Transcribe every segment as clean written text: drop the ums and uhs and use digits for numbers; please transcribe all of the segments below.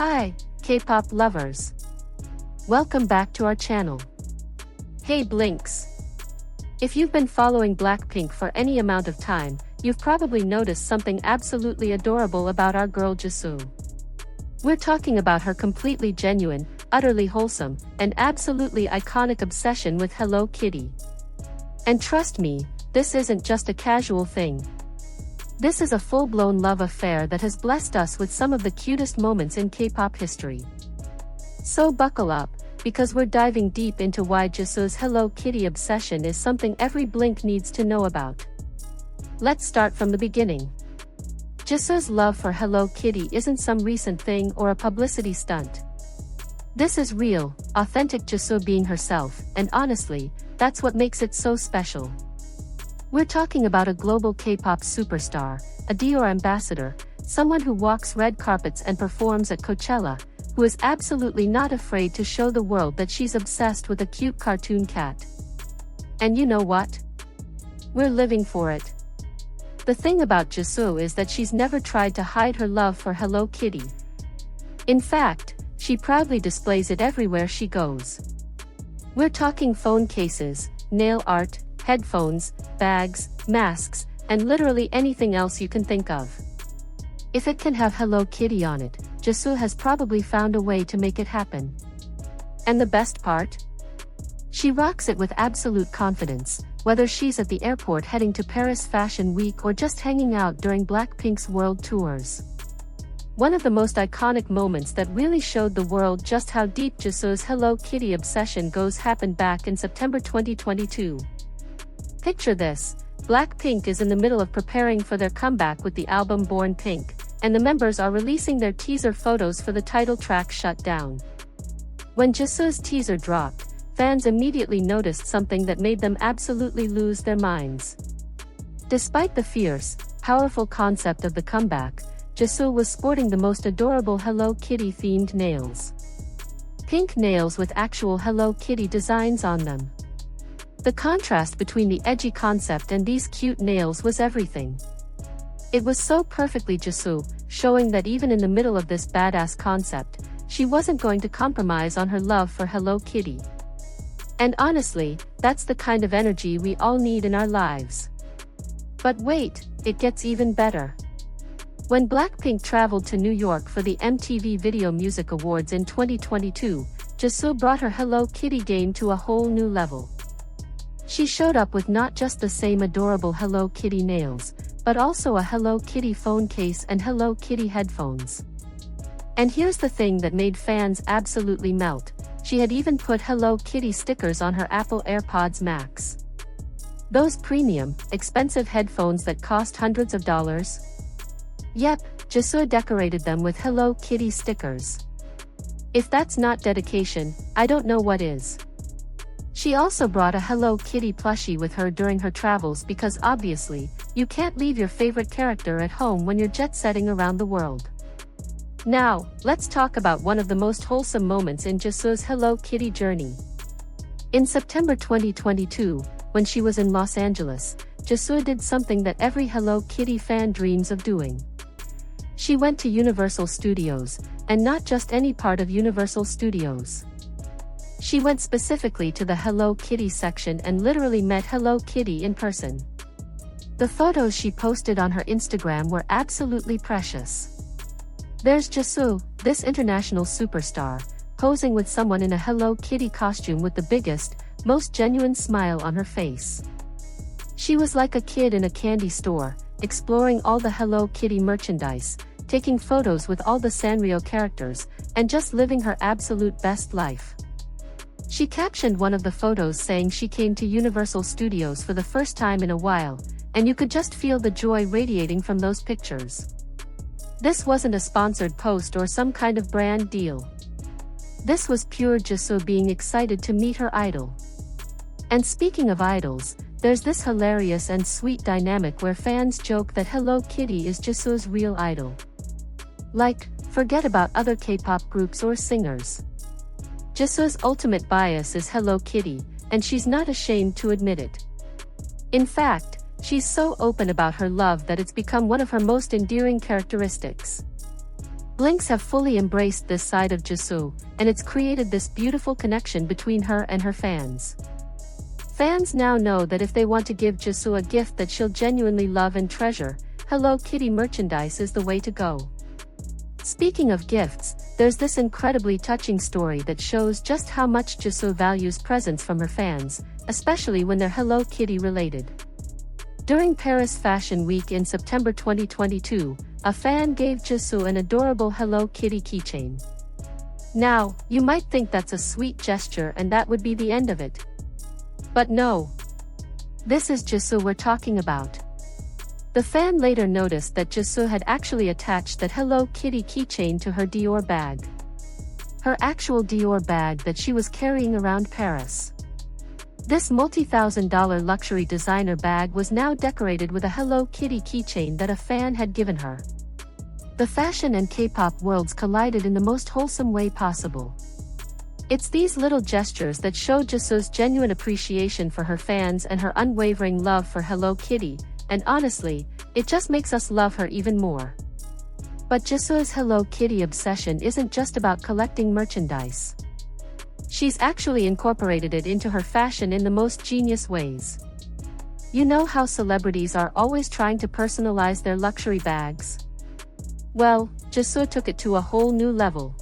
Hi, K-pop lovers. Welcome back to our channel. Hey Blinks. If you've been following Blackpink for any amount of time, you've probably noticed something absolutely adorable about our girl Jisoo. We're talking about her completely genuine, utterly wholesome, and absolutely iconic obsession with Hello Kitty. And trust me, this isn't just a casual thing. This is a full-blown love affair that has blessed us with some of the cutest moments in K-pop history. So buckle up, because we're diving deep into why Jisoo's Hello Kitty obsession is something every Blink needs to know about. Let's start from the beginning. Jisoo's love for Hello Kitty isn't some recent thing or a publicity stunt. This is real, authentic Jisoo being herself, and honestly, that's what makes it so special. We're talking about a global K-pop superstar, a Dior ambassador, someone who walks red carpets and performs at Coachella, who is absolutely not afraid to show the world that she's obsessed with a cute cartoon cat. And you know what? We're living for it. The thing about Jisoo is that she's never tried to hide her love for Hello Kitty. In fact, she proudly displays it everywhere she goes. We're talking phone cases, nail art, headphones, bags, masks, and literally anything else you can think of. If it can have Hello Kitty on it, Jisoo has probably found a way to make it happen. And the best part? She rocks it with absolute confidence, whether she's at the airport heading to Paris Fashion Week or just hanging out during Blackpink's world tours. One of the most iconic moments that really showed the world just how deep Jisoo's Hello Kitty obsession goes happened back in September 2022. Picture this, Blackpink is in the middle of preparing for their comeback with the album Born Pink, and the members are releasing their teaser photos for the title track Shut Down. When Jisoo's teaser dropped, fans immediately noticed something that made them absolutely lose their minds. Despite the fierce, powerful concept of the comeback, Jisoo was sporting the most adorable Hello Kitty themed nails. Pink nails with actual Hello Kitty designs on them. The contrast between the edgy concept and these cute nails was everything. It was so perfectly Jisoo, showing that even in the middle of this badass concept, she wasn't going to compromise on her love for Hello Kitty. And honestly, that's the kind of energy we all need in our lives. But wait, it gets even better. When Blackpink traveled to New York for the MTV Video Music Awards in 2022, Jisoo brought her Hello Kitty game to a whole new level. She showed up with not just the same adorable Hello Kitty nails, but also a Hello Kitty phone case and Hello Kitty headphones. And here's the thing that made fans absolutely melt, she had even put Hello Kitty stickers on her Apple AirPods Max. Those premium, expensive headphones that cost hundreds of dollars? Yep, Jisoo decorated them with Hello Kitty stickers. If that's not dedication, I don't know what is. She also brought a Hello Kitty plushie with her during her travels because obviously, you can't leave your favorite character at home when you're jet-setting around the world. Now, let's talk about one of the most wholesome moments in Jisoo's Hello Kitty journey. In September 2022, when she was in Los Angeles, Jisoo did something that every Hello Kitty fan dreams of doing. She went to Universal Studios, and not just any part of Universal Studios. She went specifically to the Hello Kitty section and literally met Hello Kitty in person. The photos she posted on her Instagram were absolutely precious. There's Jisoo, this international superstar, posing with someone in a Hello Kitty costume with the biggest, most genuine smile on her face. She was like a kid in a candy store, exploring all the Hello Kitty merchandise, taking photos with all the Sanrio characters, and just living her absolute best life. She captioned one of the photos saying she came to Universal Studios for the first time in a while, and you could just feel the joy radiating from those pictures. This wasn't a sponsored post or some kind of brand deal. This was pure Jisoo being excited to meet her idol. And speaking of idols, there's this hilarious and sweet dynamic where fans joke that Hello Kitty is Jisoo's real idol. Like, forget about other K-pop groups or singers. Jisoo's ultimate bias is Hello Kitty, and she's not ashamed to admit it. In fact, she's so open about her love that it's become one of her most endearing characteristics. Blinks have fully embraced this side of Jisoo, and it's created this beautiful connection between her and her fans. Fans now know that if they want to give Jisoo a gift that she'll genuinely love and treasure, Hello Kitty merchandise is the way to go. Speaking of gifts, there's this incredibly touching story that shows just how much Jisoo values presents from her fans, especially when they're Hello Kitty related. During Paris Fashion Week in September 2022, a fan gave Jisoo an adorable Hello Kitty keychain. Now, you might think that's a sweet gesture and that would be the end of it. But no. This is Jisoo we're talking about. The fan later noticed that Jisoo had actually attached that Hello Kitty keychain to her Dior bag. Her actual Dior bag that she was carrying around Paris. This multi-$1,000 luxury designer bag was now decorated with a Hello Kitty keychain that a fan had given her. The fashion and K-pop worlds collided in the most wholesome way possible. It's these little gestures that show Jisoo's genuine appreciation for her fans and her unwavering love for Hello Kitty, and honestly, it just makes us love her even more. But Jisoo's Hello Kitty obsession isn't just about collecting merchandise. She's actually incorporated it into her fashion in the most genius ways. You know how celebrities are always trying to personalize their luxury bags? Well, Jisoo took it to a whole new level.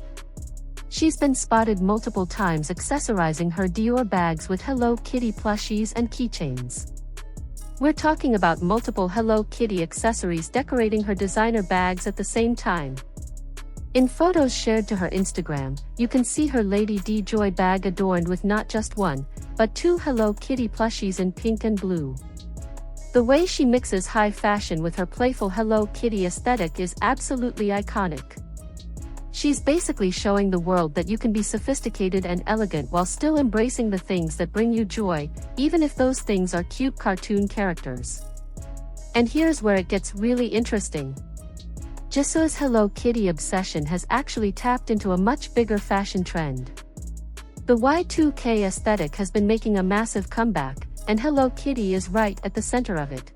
She's been spotted multiple times accessorizing her Dior bags with Hello Kitty plushies and keychains. We're talking about multiple Hello Kitty accessories decorating her designer bags at the same time. In photos shared to her Instagram, you can see her Lady D Joy bag adorned with not just one, but two Hello Kitty plushies in pink and blue. The way she mixes high fashion with her playful Hello Kitty aesthetic is absolutely iconic. She's basically showing the world that you can be sophisticated and elegant while still embracing the things that bring you joy, even if those things are cute cartoon characters. And here's where it gets really interesting. Jisoo's Hello Kitty obsession has actually tapped into a much bigger fashion trend. The Y2K aesthetic has been making a massive comeback, and Hello Kitty is right at the center of it.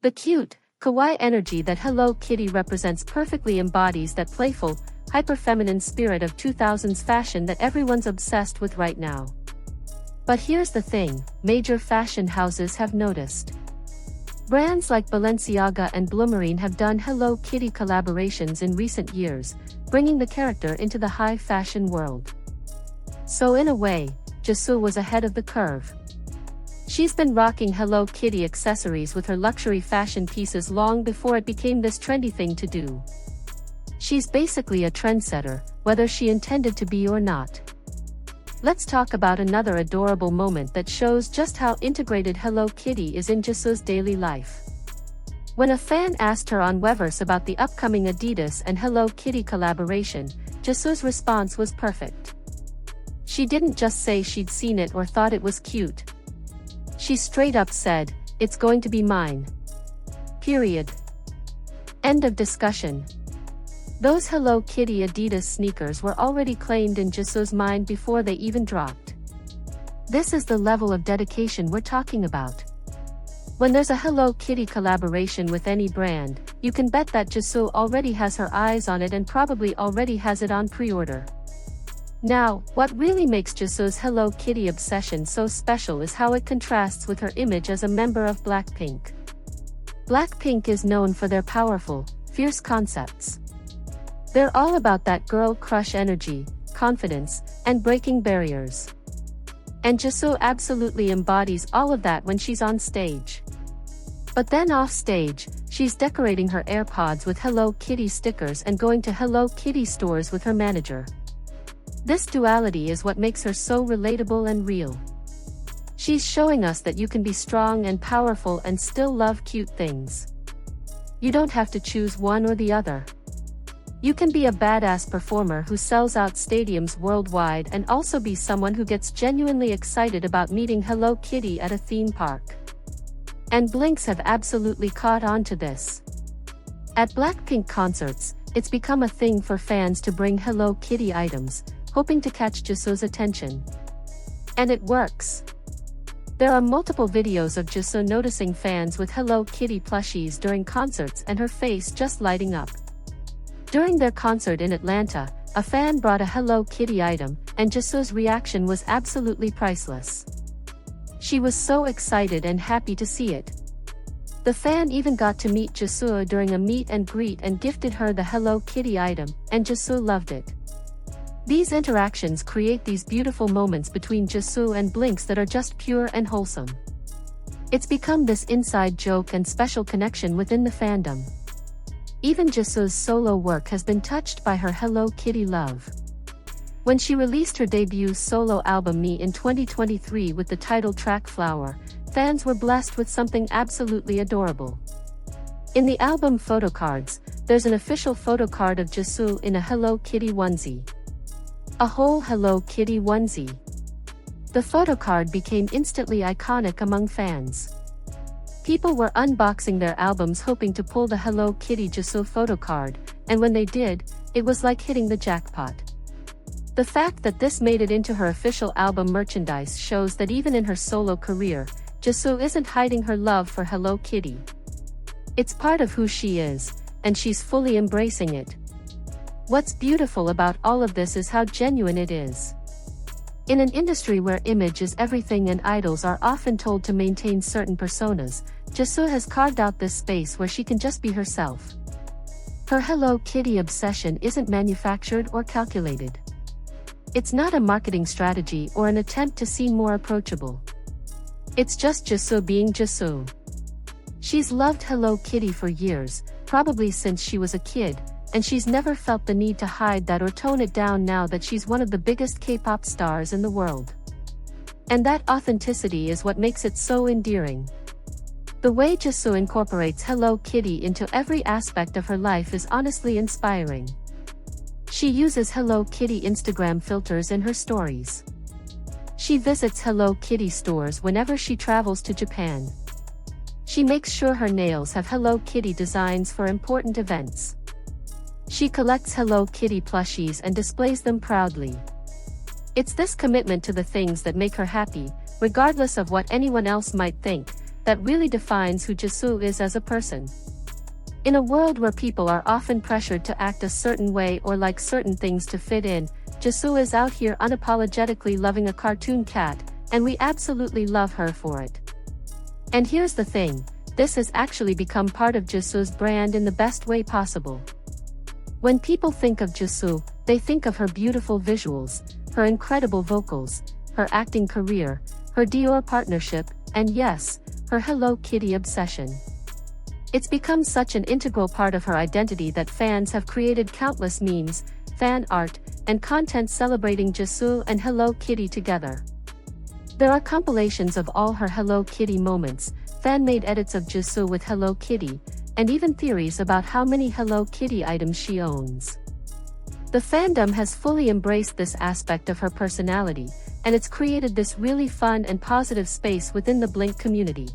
The cute, kawaii energy that Hello Kitty represents perfectly embodies that playful, hyper-feminine spirit of 2000s fashion that everyone's obsessed with right now. But here's the thing, major fashion houses have noticed. Brands like Balenciaga and Bloomerine have done Hello Kitty collaborations in recent years, bringing the character into the high fashion world. So in a way, Jisoo was ahead of the curve. She's been rocking Hello Kitty accessories with her luxury fashion pieces long before it became this trendy thing to do. She's basically a trendsetter, whether she intended to be or not. Let's talk about another adorable moment that shows just how integrated Hello Kitty is in Jisoo's daily life. When a fan asked her on Weverse about the upcoming Adidas and Hello Kitty collaboration, Jisoo's response was perfect. She didn't just say she'd seen it or thought it was cute. She straight up said, "It's going to be mine. Period. End of discussion." Those Hello Kitty Adidas sneakers were already claimed in Jisoo's mind before they even dropped. This is the level of dedication we're talking about. When there's a Hello Kitty collaboration with any brand, you can bet that Jisoo already has her eyes on it and probably already has it on pre-order. Now, what really makes Jisoo's Hello Kitty obsession so special is how it contrasts with her image as a member of Blackpink. Blackpink is known for their powerful, fierce concepts. They're all about that girl crush energy, confidence, and breaking barriers. And Jisoo absolutely embodies all of that when she's on stage. But then off stage, she's decorating her AirPods with Hello Kitty stickers and going to Hello Kitty stores with her manager. This duality is what makes her so relatable and real. She's showing us that you can be strong and powerful and still love cute things. You don't have to choose one or the other. You can be a badass performer who sells out stadiums worldwide and also be someone who gets genuinely excited about meeting Hello Kitty at a theme park. And Blinks have absolutely caught on to this. At Blackpink concerts, it's become a thing for fans to bring Hello Kitty items, hoping to catch Jisoo's attention. And it works. There are multiple videos of Jisoo noticing fans with Hello Kitty plushies during concerts and her face just lighting up. During their concert in Atlanta, a fan brought a Hello Kitty item, and Jisoo's reaction was absolutely priceless. She was so excited and happy to see it. The fan even got to meet Jisoo during a meet and greet and gifted her the Hello Kitty item, and Jisoo loved it. These interactions create these beautiful moments between Jisoo and Blinks that are just pure and wholesome. It's become this inside joke and special connection within the fandom. Even Jisoo's solo work has been touched by her Hello Kitty love. When she released her debut solo album Me in 2023 with the title track Flower, fans were blessed with something absolutely adorable. In the album photo cards, there's an official photo card of Jisoo in a Hello Kitty onesie. A whole Hello Kitty onesie. The photo card became instantly iconic among fans. People were unboxing their albums hoping to pull the Hello Kitty Jisoo photo card, and when they did, it was like hitting the jackpot. The fact that this made it into her official album merchandise shows that even in her solo career, Jisoo isn't hiding her love for Hello Kitty. It's part of who she is, and she's fully embracing it. What's beautiful about all of this is how genuine it is. In an industry where image is everything and idols are often told to maintain certain personas, Jisoo has carved out this space where she can just be herself. Her Hello Kitty obsession isn't manufactured or calculated. It's not a marketing strategy or an attempt to seem more approachable. It's just Jisoo being Jisoo. She's loved Hello Kitty for years, probably since she was a kid, and she's never felt the need to hide that or tone it down now that she's one of the biggest K-pop stars in the world. And that authenticity is what makes it so endearing. The way Jisoo incorporates Hello Kitty into every aspect of her life is honestly inspiring. She uses Hello Kitty Instagram filters in her stories. She visits Hello Kitty stores whenever she travels to Japan. She makes sure her nails have Hello Kitty designs for important events. She collects Hello Kitty plushies and displays them proudly. It's this commitment to the things that make her happy, regardless of what anyone else might think, that really defines who Jisoo is as a person. In a world where people are often pressured to act a certain way or like certain things to fit in, Jisoo is out here unapologetically loving a cartoon cat, and we absolutely love her for it. And here's the thing, this has actually become part of Jisoo's brand in the best way possible. When people think of Jisoo, they think of her beautiful visuals, her incredible vocals, her acting career, her Dior partnership, and yes, her Hello Kitty obsession. It's become such an integral part of her identity that fans have created countless memes, fan art, and content celebrating Jisoo and Hello Kitty together. There are compilations of all her Hello Kitty moments, fan-made edits of Jisoo with Hello Kitty, and even theories about how many Hello Kitty items she owns. The fandom has fully embraced this aspect of her personality, and it's created this really fun and positive space within the Blink community.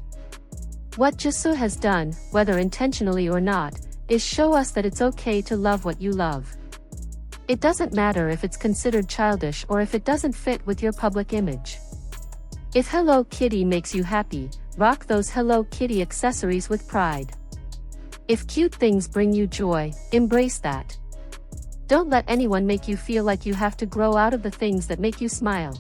What Jisoo has done, whether intentionally or not, is show us that it's okay to love what you love. It doesn't matter if it's considered childish or if it doesn't fit with your public image. If Hello Kitty makes you happy, rock those Hello Kitty accessories with pride. If cute things bring you joy, embrace that. Don't let anyone make you feel like you have to grow out of the things that make you smile.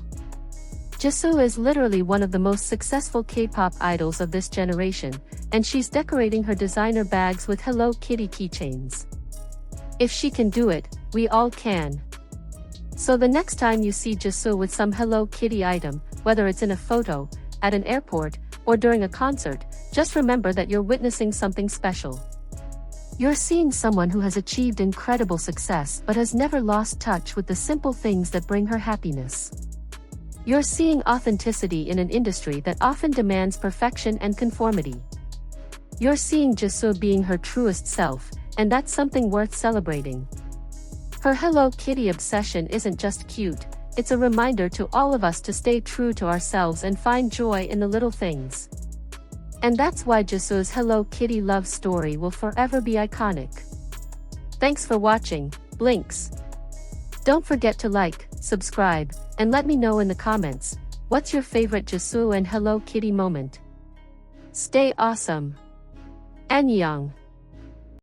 Jisoo is literally one of the most successful K-pop idols of this generation, and she's decorating her designer bags with Hello Kitty keychains. If she can do it, we all can. So the next time you see Jisoo with some Hello Kitty item, whether it's in a photo, at an airport, or during a concert, just remember that you're witnessing something special. You're seeing someone who has achieved incredible success but has never lost touch with the simple things that bring her happiness. You're seeing authenticity in an industry that often demands perfection and conformity. You're seeing Jisoo being her truest self, and that's something worth celebrating. Her Hello Kitty obsession isn't just cute, it's a reminder to all of us to stay true to ourselves and find joy in the little things. And that's why Jisoo's Hello Kitty love story will forever be iconic. Thanks for watching, Blinks. Don't forget to like, subscribe, and let me know in the comments, what's your favorite Jisoo and Hello Kitty moment? Stay awesome. Annyeong.